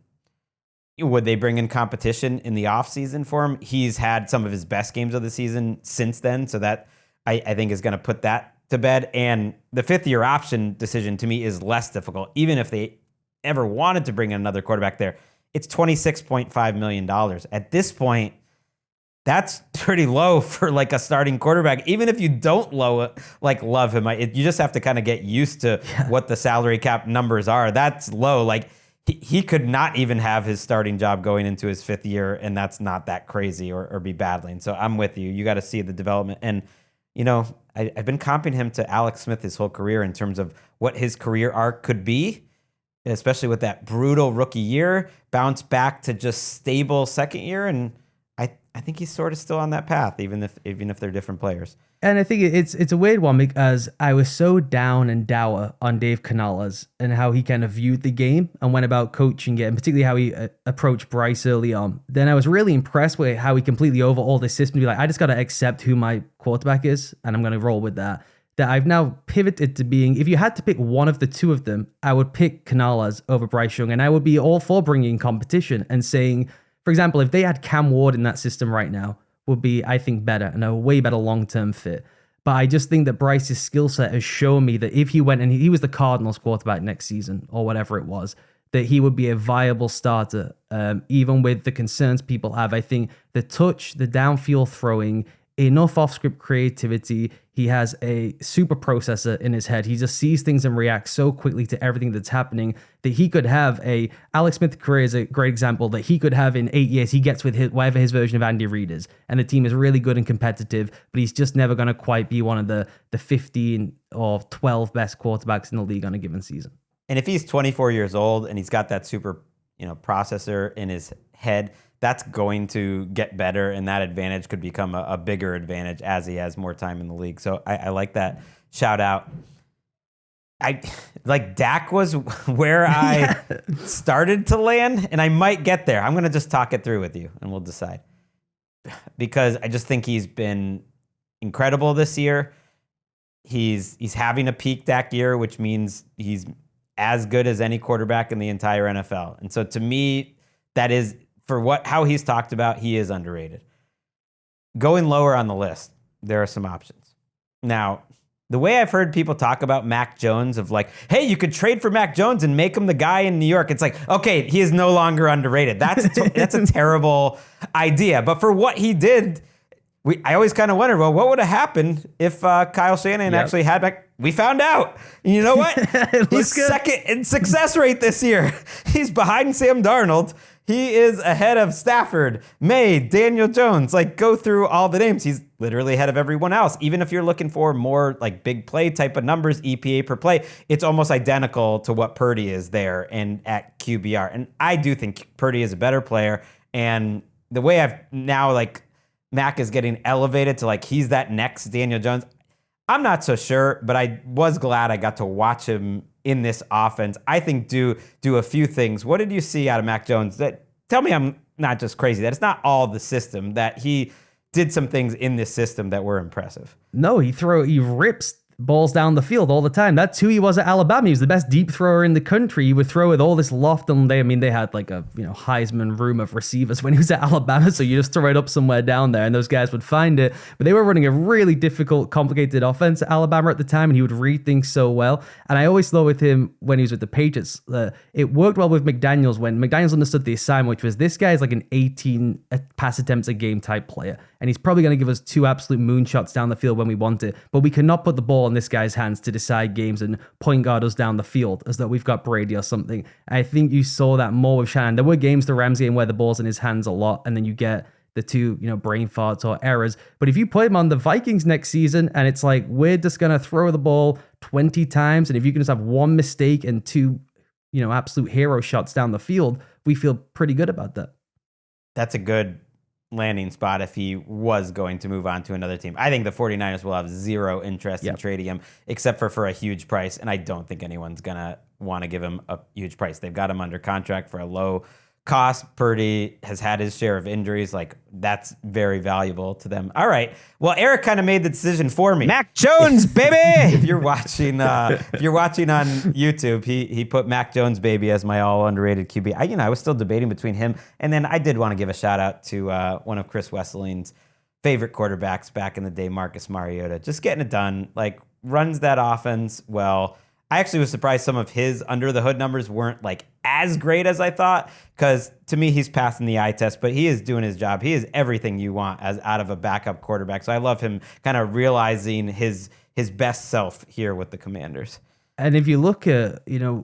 would they bring in competition in the offseason for him? He's had some of his best games of the season since then, so that I think is going to put that to bed. And the fifth-year option decision to me is less difficult. Even if they ever wanted to bring in another quarterback there, it's $26.5 million. At this point, that's pretty low for like a starting quarterback. Even if you don't love him, you just have to kind of get used to what the salary cap numbers are. That's low. Like, he could not even have his starting job going into his fifth year, and that's not that crazy or be battling. So I'm with you. You got to see the development. And, I've been comping him to Alex Smith his whole career in terms of what his career arc could be, especially with that brutal rookie year, bounce back to just stable second year. And I think he's sort of still on that path, even if they're different players. And I think it's a weird one because I was so down and dour on Dave Canales and how he kind of viewed the game and went about coaching it, and particularly how he approached Bryce early on. Then I was really impressed with how he completely overhauled the system to be like, I just got to accept who my quarterback is, and I'm going to roll with that. That I've now pivoted to being, if you had to pick one of the two of them, I would pick Canales over Bryce Young, and I would be all for bringing competition and saying, for example, if they had Cam Ward in that system right now, would be, I think, better and a way better long-term fit. But I just think that Bryce's skill set has shown me that if he went and he was the Cardinals quarterback next season or whatever it was, that he would be a viable starter, even with the concerns people have. I think the touch, the downfield throwing, enough off-script creativity. He has a super processor in his head. He just sees things and reacts so quickly to everything that's happening that he could have Alex Smith career is a great example that he could have in 8 years. He gets with whatever his version of Andy Reid is, and the team is really good and competitive, but he's just never going to quite be one of the 15 or 12 best quarterbacks in the league on a given season. And if he's 24 years old and he's got that super, processor in his head, that's going to get better, and that advantage could become a bigger advantage as he has more time in the league. So I like that shout out. Dak was where I started to land, and I might get there. I'm going to just talk it through with you, and we'll decide. Because I just think he's been incredible this year. He's having a peak Dak year, which means he's as good as any quarterback in the entire NFL. And so to me, that is, for how he's talked about, he is underrated. Going lower on the list, there are some options. Now, the way I've heard people talk about Mac Jones of like, hey, you could trade for Mac Jones and make him the guy in New York. It's like, okay, he is no longer underrated. That's a terrible idea. But for what he did, I always kind of wondered, well, what would have happened if Kyle Shanahan actually had Mac? We found out. And you know what? He's second in success rate this year. He's behind Sam Darnold. He is ahead of Stafford, May, Daniel Jones. Like, go through all the names. He's literally ahead of everyone else. Even if you're looking for more like big play type of numbers, EPA per play, it's almost identical to what Purdy is there and at QBR. And I do think Purdy is a better player. And the way I've now, like, Mac is getting elevated to like he's that next Daniel Jones. I'm not so sure, but I was glad I got to watch him in this offense. I think do a few things. What did you see out of Mac Jones? That tell me I'm not just crazy. That it's not all the system. That he did some things in this system that were impressive. No, he rips balls down the field all the time. That's who he was at Alabama. He was the best deep thrower in the country. He would throw with all this loft, and they had like a Heisman room of receivers when he was at Alabama. So you just throw it up somewhere down there, and those guys would find it. But they were running a really difficult, complicated offense at Alabama at the time, and he would read things so well. And I always thought with him when he was with the Patriots, it worked well with McDaniels when McDaniels understood the assignment, which was this guy is like an 18 pass attempts a game type player, and he's probably going to give us 2 absolute moonshots down the field when we want it. But we cannot put the ball in this guy's hands to decide games and point guard us down the field as though we've got Brady or something. I think you saw that more with Shannon. There were games, the Rams game, where the ball's in his hands a lot, and then you get the 2, brain farts or errors. But if you put him on the Vikings next season, and it's like, we're just going to throw the ball 20 times, and if you can just have 1 mistake and 2, absolute hero shots down the field, we feel pretty good about that. That's a good landing spot if he was going to move on to another team. I think the 49ers will have zero interest in trading him except for a huge price, and I don't think anyone's going to want to give him a huge price. They've got him under contract for a low cost. Purdy has had his share of injuries. Like, that's very valuable to them. All right. Well, Eric kind of made the decision for me. Mac Jones, baby. If you're watching on YouTube, he put Mac Jones, baby, as my all underrated QB. I was still debating between him, and then I did want to give a shout out to one of Chris Wesseling's favorite quarterbacks back in the day, Marcus Mariota. Just getting it done. Like, runs that offense well. I actually was surprised some of his under the hood numbers weren't like as great as I thought, because to me he's passing the eye test, but he is doing his job. He is everything you want as out of a backup quarterback. So I love him kind of realizing his best self here with the Commanders. And if you look at,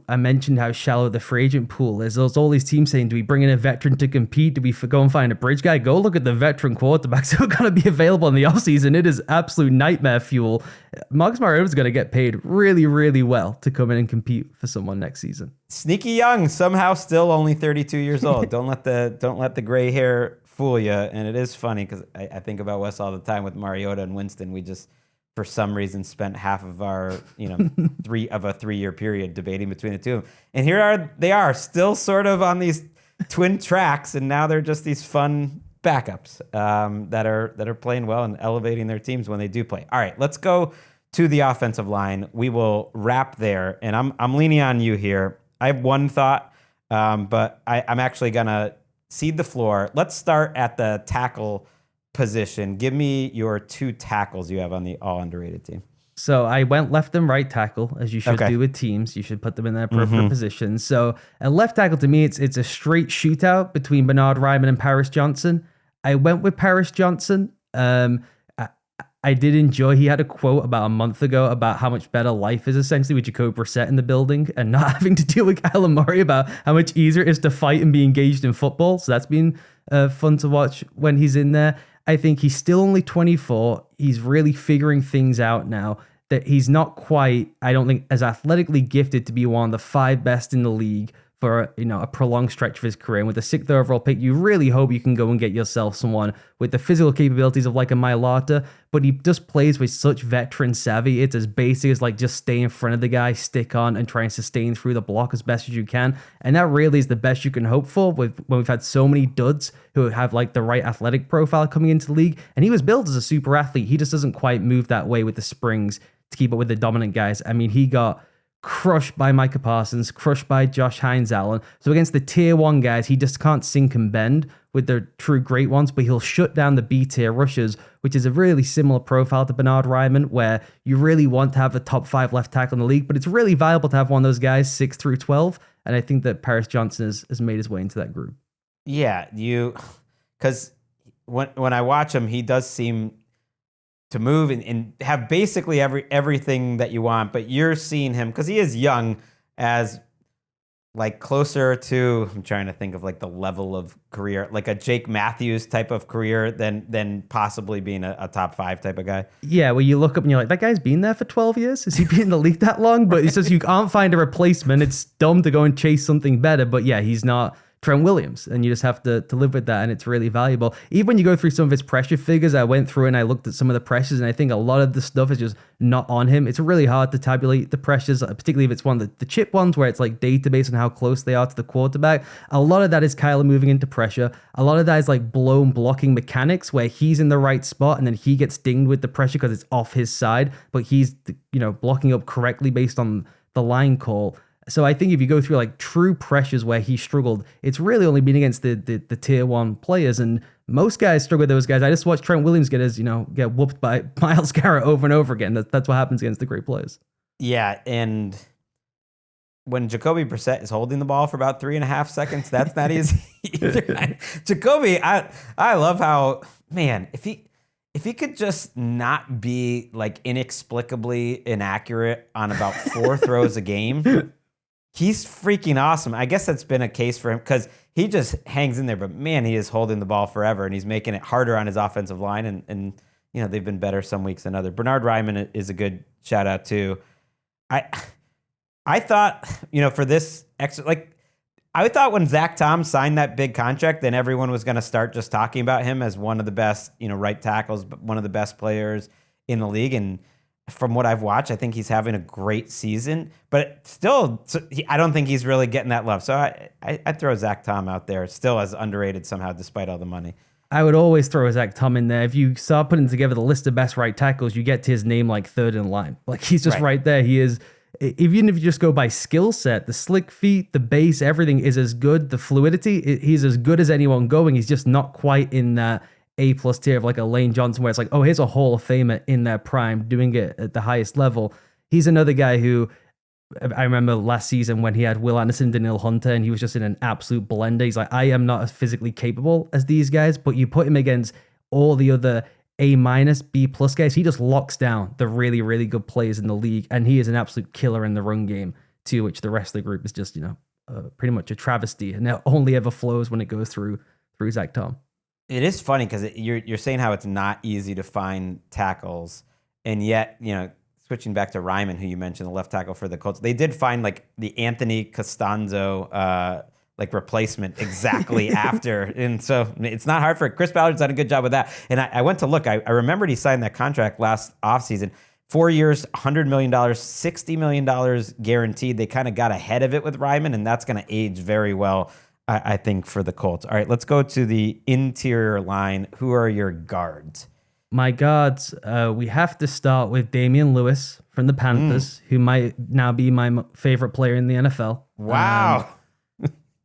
I mentioned how shallow the free agent pool is. There's all these teams saying, do we bring in a veteran to compete? Do we go and find a bridge guy? Go look at the veteran quarterbacks who are going to be available in the offseason. It is absolute nightmare fuel. Marcus Mariota is going to get paid really, really well to come in and compete for someone next season. Sneaky young, somehow still only 32 years old. Don't let the gray hair fool you. And it is funny because I think about Wes all the time with Mariota and Winston. We just, for some reason, spent half of our, 3-year period debating between the two of them. And here they are still sort of on these twin tracks, and now they're just these fun backups that are playing well and elevating their teams when they do play. All right, let's go to the offensive line. We will wrap there, and I'm leaning on you here. I have one thought, but I'm actually gonna cede the floor. Let's start at the tackle position. Give me your 2 tackles you have on the all underrated team. So I went left and right tackle, as you should do with teams. You should put them in their appropriate positions. So a left tackle, to me, it's a straight shootout between Bernard Ryman and Paris Johnson. I went with Paris Johnson. I did enjoy, he had a quote about a month ago about how much better life is essentially with Jacoby Brissett in the building and not having to deal with Kyler Murray, about how much easier it is to fight and be engaged in football. So that's been fun to watch when he's in there. I think he's still only 24. He's really figuring things out now. That he's not quite, I don't think, as athletically gifted to be one of the 5 best in the league for a prolonged stretch of his career. And with the 6th overall pick, you really hope you can go and get yourself someone with the physical capabilities of like a Mailata, but he just plays with such veteran savvy. It's as basic as like just stay in front of the guy, stick on, and try and sustain through the block as best as you can. And that really is the best you can hope for when we've had so many duds who have like the right athletic profile coming into the league. And he was built as a super athlete. He just doesn't quite move that way with the springs to keep up with the dominant guys. I mean, he got crushed by Micah Parsons, crushed by Josh Hines Allen. So against the tier 1 guys, he just can't sink and bend with the true great ones, but he'll shut down the B tier rushers, which is a really similar profile to Bernard Ryman, where you really want to have a top 5 left tackle in the league, but it's really valuable to have one of those guys 6 through 12. And I think that Paris Johnson has made his way into that group. Yeah, because when I watch him, he does seem to move and have basically everything that you want, but you're seeing him, because he is young, as like closer to, I'm trying to think of like the level of career, like a Jake Matthews type of career than possibly being a top 5 type of guy. Yeah, where you look up and you're like, that guy's been there for 12 years. Has he been in the league that long? But it's just you can't find a replacement. It's dumb to go and chase something better. But yeah, he's not Trent Williams, and you just have to live with that, and it's really valuable. Even when you go through some of his pressure figures, I went through and I looked at some of the pressures, and I think a lot of the stuff is just not on him. It's really hard to tabulate the pressures, particularly if it's one of the chip ones where it's like database on how close they are to the quarterback. A lot of that is Kyler moving into pressure. A lot of that is like blown blocking mechanics where he's in the right spot and then he gets dinged with the pressure because it's off his side, but he's, blocking up correctly based on the line call. So I think if you go through like true pressures where he struggled, it's really only been against the tier 1 players, and most guys struggle with those guys. I just watched Trent Williams get whooped by Myles Garrett over and over again. That's what happens against the great players. Yeah, and when Jacoby Brissett is holding the ball for about 3.5 seconds, that's not easy either. Jacoby, I love how, man, if he could just not be like inexplicably inaccurate on about 4 throws a game, he's freaking awesome. I guess that's been a case for him because he just hangs in there. But man, he is holding the ball forever, and he's making it harder on his offensive line. And they've been better some weeks than others. Bernard Ryman is a good shout out too. I thought for this extra, like I thought when Zach Tom signed that big contract, then everyone was going to start just talking about him as one of the best right tackles, but one of the best players in the league. And from what I've watched, I think he's having a great season, but still, I don't think he's really getting that love. So I'd throw Zach Tom out there, still as underrated somehow, despite all the money. I would always throw Zach Tom in there. If you start putting together the list of best right tackles, you get to his name like 3rd in line. Like he's just right there. He is, even if you just go by skill set, the slick feet, the base, everything is as good. The fluidity, he's as good as anyone going. He's just not quite in that A+ tier of like a Lane Johnson where it's like, oh, here's a Hall of Famer in their prime doing it at the highest level. He's another guy who I remember last season when he had Will Anderson, Daniil Hunter, and he was just in an absolute blender. He's like, I am not as physically capable as these guys, but you put him against all the other A-, B+ guys, he just locks down the really, really good players in the league, and he is an absolute killer in the run game too, which the rest of the group is just, pretty much a travesty, and it only ever flows when it goes through Zach Tom. It is funny because you're saying how it's not easy to find tackles, and yet, switching back to Ryman, who you mentioned, the left tackle for the Colts, they did find like the Anthony Costanzo replacement exactly after. And so it's not hard for Chris Ballard's done a good job with that. And I went to look, I remembered he signed that contract last offseason. 4 years, $100 million, $60 million guaranteed. They kind of got ahead of it with Ryman, and that's going to age very well, I think, for the Colts. All right, let's go to the interior line. Who are your guards? My guards, we have to start with Damian Lewis from the Panthers, who might now be my favorite player in the NFL. Wow.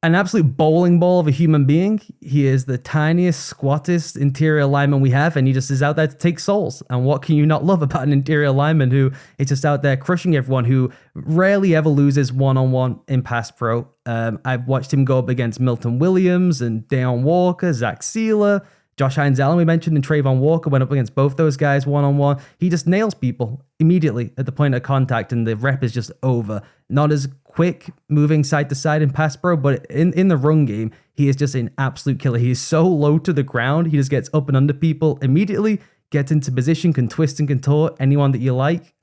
An absolute bowling ball of a human being. He is the tiniest, squattest interior lineman we have, and he just is out there to take souls. And what can you not love about an interior lineman who is just out there crushing everyone, who rarely ever loses one-on-one in pass pro? I've watched him go up against Milton Williams and Deion Walker, Zach Sealer, Josh Hines Allen, we mentioned, and Trayvon Walker went up against both those guys one-on-one. He just nails people immediately at the point of contact, and the rep is just over. Not as quick moving side to side in pass pro, but in the run game, he is just an absolute killer. He is so low to the ground. He just gets up and under people immediately, gets into position, can twist and contort anyone that you like.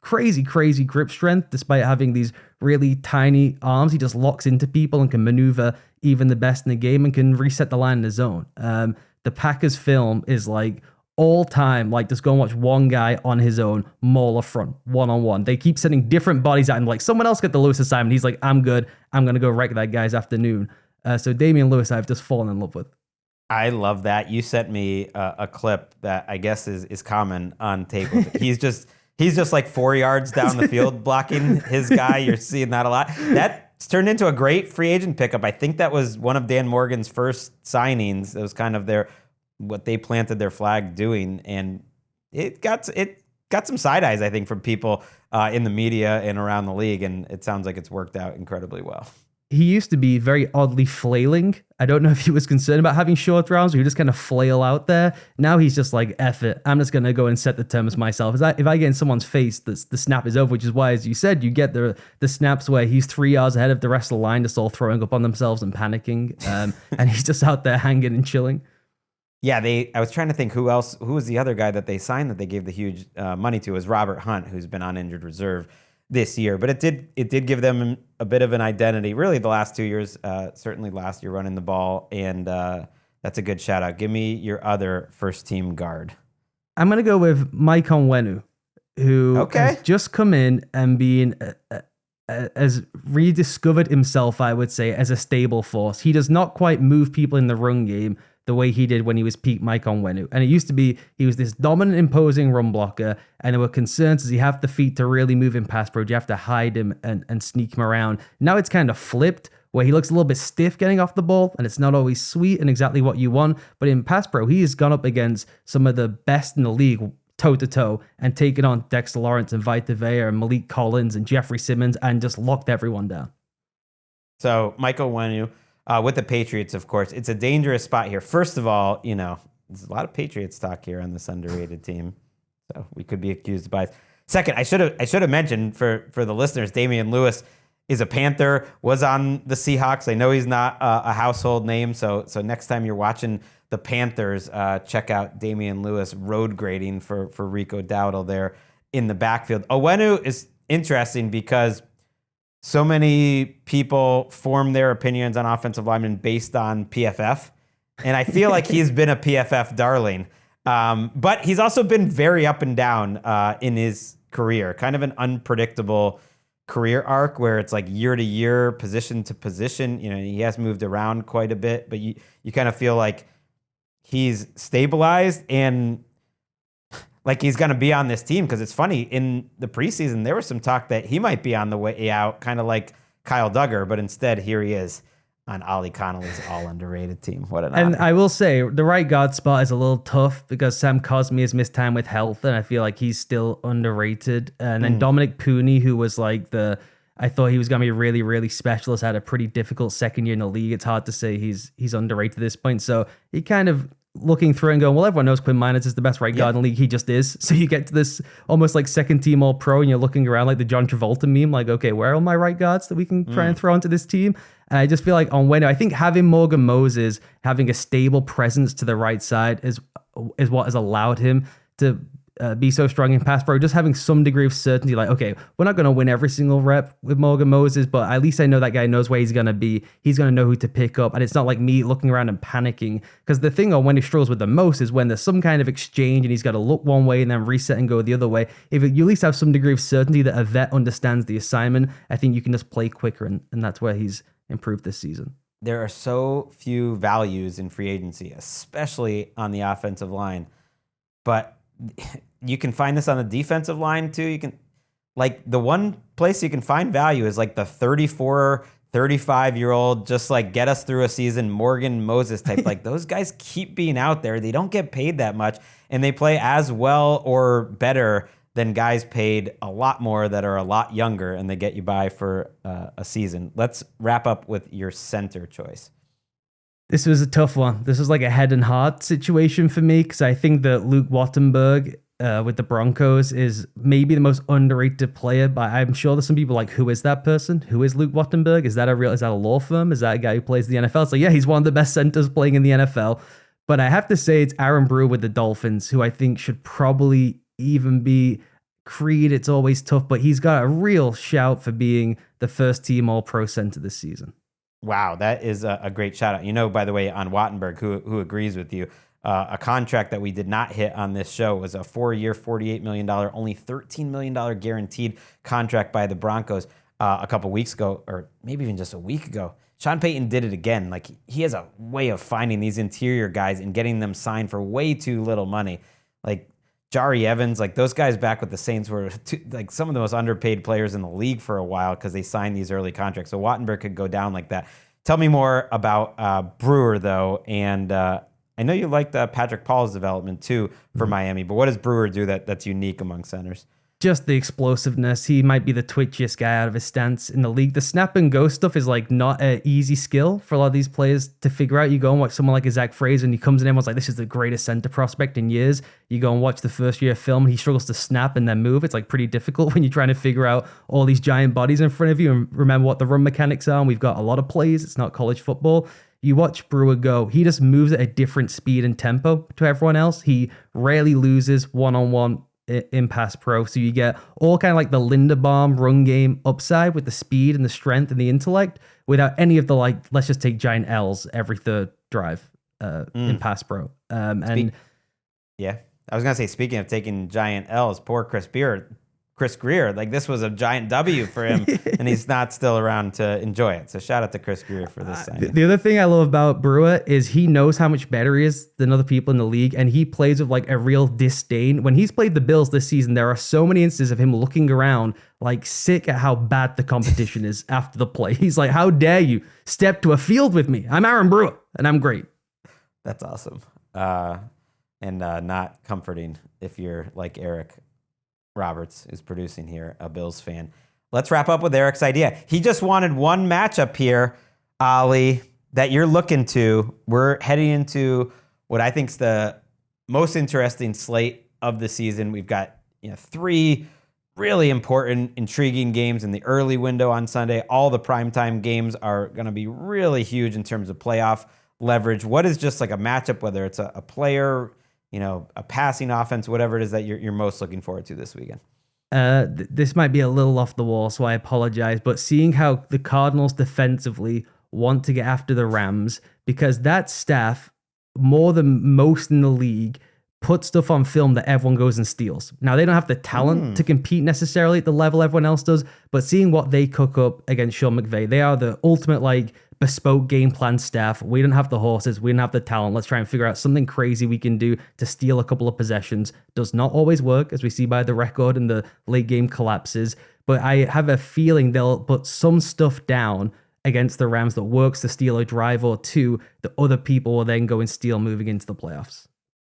Crazy grip strength, despite having these really tiny arms. He just locks into people and can maneuver even the best in the game and can reset the line in the zone. The Packers film is like all time, like just go and watch one guy on his own, maul a front, one-on-one. They keep sending different bodies at him. Like someone else got the Lewis assignment. He's like, I'm good. I'm going to go wreck that guy's afternoon. So Damian Lewis, I've just fallen in love with. I love that. You sent me a clip that I guess is common on tape. He's just like 4 yards down the field blocking his guy. You're seeing that a lot. That's turned into a great free agent pickup. I think that was one of Dan Morgan's first signings. It was kind of what they planted their flag doing, and it got some side eyes, I think, from people in the media and around the league, and it sounds like it's worked out incredibly well. he used to be very oddly flailing. I don't know if he was concerned about having short rounds or he just kind of flail out there. Now he's just like, F it. I'm just going to go and set the terms myself. If I get in someone's face, the snap is over, which is why, as you said, you get the snaps where he's 3 yards ahead of the rest of the line, just all throwing up on themselves and panicking. And he's just out there hanging and chilling. Yeah, I was trying to think who was the other guy that they signed that they gave the huge money to was Robert Hunt, who's been on injured reserve this year. But it did give them a bit of an identity, really the last 2 years, certainly last year running the ball. And that's a good shout out. Give me your other first team guard. I'm going to go with Mike Onwenu, who has just come in and has rediscovered himself, I would say, as a stable force. He does not quite move people in the run game the way he did when he was peak Mike Onwenu. And it used to be, he was this dominant, imposing run blocker, and there were concerns, does he have the feet to really move in pass pro? Do you have to hide him and sneak him around? Now it's kind of flipped, where he looks a little bit stiff getting off the ball, and it's not always sweet and exactly what you want. But in pass pro, he has gone up against some of the best in the league, toe-to-toe, and taken on Dexter Lawrence and Vita Vea and Malik Collins and Jeffrey Simmons and just locked everyone down. So Michael Onwenu, with the Patriots, of course, it's a dangerous spot here. First of all, there's a lot of Patriots talk here on this underrated team, so we could be accused of bias. Second, I should have mentioned for the listeners, Damian Lewis is a Panther, was on the Seahawks. I know he's not a household name, so next time you're watching the Panthers, check out Damian Lewis road grading for Rico Dowdle there in the backfield. Onwenu is interesting because so many people form their opinions on offensive linemen based on PFF. And I feel like he's been a PFF darling. But he's also been very up and down in his career. Kind of an unpredictable career arc where it's like year to year, position to position. He has moved around quite a bit, but you kind of feel like he's stabilized and like he's going to be on this team, because it's funny, in the preseason, there was some talk that he might be on the way out, kind of like Kyle Duggar, but instead here he is on Ollie Connolly's all underrated team. What an honor. And I will say, the right guard spot is a little tough because Sam Cosmi has missed time with health, and I feel like he's still underrated. And then Dominic Pooney, who was like I thought he was going to be really, really specialist, had a pretty difficult second year in the league. It's hard to say he's underrated at this point. So he kind of looking through and going, well, everyone knows Quinn Miners is the best right guard in the league. He just is. So you get to this almost like second team all pro, and you're looking around like the John Travolta meme, like, okay, where are all my right guards that we can try and throw into this team? And I just feel like Onwenu, I think having Morgan Moses, having a stable presence to the right side is what has allowed him to be so strong in pass pro, just having some degree of certainty, like, okay, we're not going to win every single rep with Morgan Moses, but at least I know that guy knows where he's going to be. He's going to know who to pick up, and it's not like me looking around and panicking, because the thing when he struggles with the most is when there's some kind of exchange and he's got to look one way and then reset and go the other way. If you at least have some degree of certainty that a vet understands the assignment, I think you can just play quicker, and that's where he's improved this season. There are so few values in free agency, especially on the offensive line, but you can find this on the defensive line too. You can, like, the one place you can find value is like the 34, 35-year-old, just like get us through a season, Morgan Moses type. Like, those guys keep being out there. They don't get paid that much, and they play as well or better than guys paid a lot more that are a lot younger, and they get you by for a season. Let's wrap up with your center choice. This was a tough one. This was like a head and heart situation for me, because I think that Luke Wattenberg with the Broncos is maybe the most underrated player, but I'm sure there's some people like, who is that person? Who is Luke Wattenberg? Is that a law firm? Is that a guy who plays the NFL? So yeah, he's one of the best centers playing in the NFL. But I have to say it's Aaron Brewer with the Dolphins, who I think should probably even be Creed. It's always tough, but he's got a real shout for being the first team All-Pro center this season. Wow, that is a great shout out. By the way, on Wattenberg, who agrees with you, a contract that we did not hit on this show was a 4-year, $48 million, only $13 million guaranteed contract by the Broncos a couple weeks ago, or maybe even just a week ago. Sean Payton did it again. Like, he has a way of finding these interior guys and getting them signed for way too little money. Like Jari Evans, like those guys back with the Saints were like some of the most underpaid players in the league for a while because they signed these early contracts. So Wattenberg could go down like that. Tell me more about Brewer, though. And I know you liked Patrick Paul's development, too, for Miami. But what does Brewer do that's unique among centers? just the explosiveness. He might be the twitchiest guy out of his stance in the league. The snap and go stuff is like not an easy skill for a lot of these players to figure out. You go and watch someone like a Zach Fraser and he comes in, everyone's like, this is the greatest center prospect in years. You go and watch the first year film and he struggles to snap and then move. It's like pretty difficult when you're trying to figure out all these giant bodies in front of you and remember what the run mechanics are. And we've got a lot of plays. It's not college football. You watch Brewer go, he just moves at a different speed and tempo to everyone else. He rarely loses one-on-one in pass pro. So you get all kind of like the Linderbaum run game upside with the speed and the strength and the intellect without any of the like, let's just take giant L's every third drive in pass pro. Yeah. I was going to say, speaking of taking giant L's, poor Chris Greer, like this was a giant W for him and he's not still around to enjoy it. So shout out to Chris Greer for this signing. The other thing I love about Brewer is he knows how much better he is than other people in the league and he plays with like a real disdain. When he's played the Bills this season, there are so many instances of him looking around like sick at how bad the competition is after the play. He's like, how dare you step to a field with me? I'm Aaron Brewer and I'm great. That's awesome. And not comforting if you're like Eric Roberts, who's producing here, a Bills fan. Let's wrap up with Eric's idea. He just wanted one matchup here, Ollie, that you're looking to. We're heading into what I think is the most interesting slate of the season. We've got 3 really important, intriguing games in the early window on Sunday. All the primetime games are going to be really huge in terms of playoff leverage. What is just like a matchup, whether it's a player, a passing offense, whatever it is that you're most looking forward to this weekend? This might be a little off the wall, so I apologize. But seeing how the Cardinals defensively want to get after the Rams, because that staff, more than most in the league, put stuff on film that everyone goes and steals. Now, they don't have the talent to compete necessarily at the level everyone else does, but seeing what they cook up against Sean McVay, they are the ultimate like bespoke game plan staff. We don't have the horses. We don't have the talent. Let's try and figure out something crazy we can do to steal a couple of possessions. Does not always work, as we see by the record and the late game collapses. But I have a feeling they'll put some stuff down against the Rams that works to steal a drive or two that other people will then go and steal moving into the playoffs.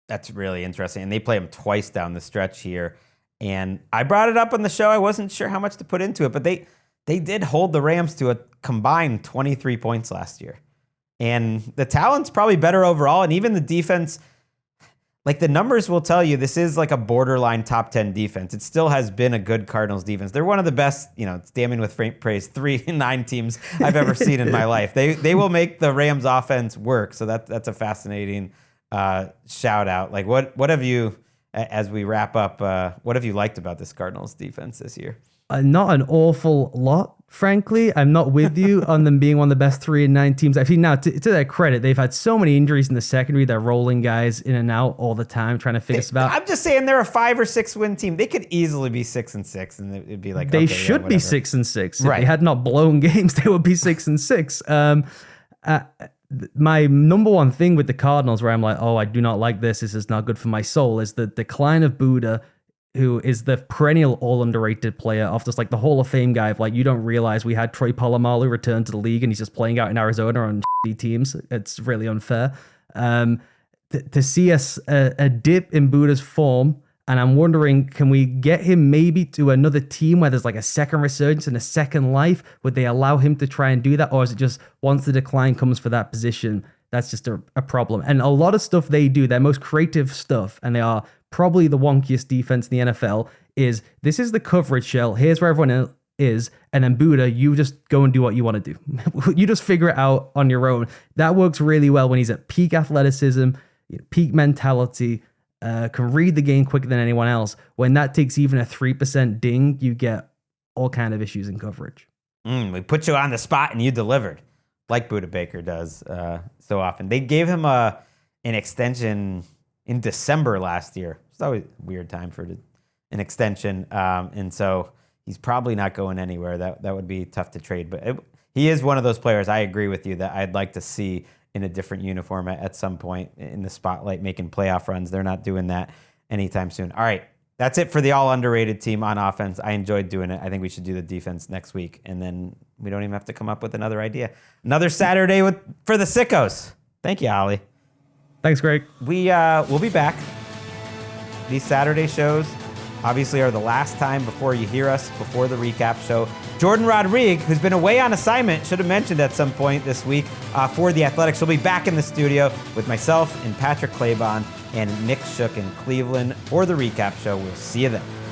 That's really interesting. And they play them twice down the stretch here. And I brought it up on the show. I wasn't sure how much to put into it, but they did hold the Rams to a combined 23 points last year. And the talent's probably better overall. And even the defense, like the numbers will tell you, this is like a borderline top 10 defense. It still has been a good Cardinals defense. They're one of the best, it's damning with praise, 3-9 teams I've ever seen in my life. They will make the Rams offense work. So that's a fascinating shout out. Like what have you, as we wrap up, what have you liked about this Cardinals defense this year? Not an awful lot, frankly. I'm not with you on them being one of the best 3-9 teams. I've seen now, to their credit, they've had so many injuries in the secondary. They're rolling guys in and out all the time, trying to figure stuff out. I'm just saying they're a 5 or 6 win team. They could easily be 6-6, and it'd be like they should be 6-6. Right. If they had not blown games, they would be 6-6. My number one thing with the Cardinals, where I'm like, oh, I do not like this. This is not good for my soul, is the decline of Buddha, who is the perennial all-underrated player of just like the Hall of Fame guy of like, you don't realize we had Troy Polamalu return to the league and he's just playing out in Arizona on shitty teams. It's really unfair. To see a dip in Buddha's form, and I'm wondering, can we get him maybe to another team where there's like a second resurgence and a second life? Would they allow him to try and do that? Or is it just once the decline comes for that position, that's just a problem? And a lot of stuff they do, their most creative stuff, and they are probably the wonkiest defense in the NFL, is this is the coverage shell. Here's where everyone else is. And then Buddha, you just go and do what you want to do. You just figure it out on your own. That works really well when he's at peak athleticism, peak mentality, can read the game quicker than anyone else. When that takes even a 3% ding, you get all kind of issues in coverage. We put you on the spot and you delivered, like Buddha Baker does so often. They gave him an extension in December last year. It's always a weird time for an extension. And so he's probably not going anywhere. That would be tough to trade. But he is one of those players, I agree with you, that I'd like to see in a different uniform at some point in the spotlight, making playoff runs. They're not doing that anytime soon. All right, that's it for the all underrated team on offense. I enjoyed doing it. I think we should do the defense next week, and then we don't even have to come up with another idea. Another Saturday for the Sickos. Thank you, Ollie. Thanks, Greg. We'll be back. These Saturday shows obviously are the last time before you hear us before the recap show. Jordan Rodriguez, who's been away on assignment, should have mentioned at some point this week for the Athletics. She'll be back in the studio with myself and Patrick Claybon and Nick Shook in Cleveland for the recap show. We'll see you then.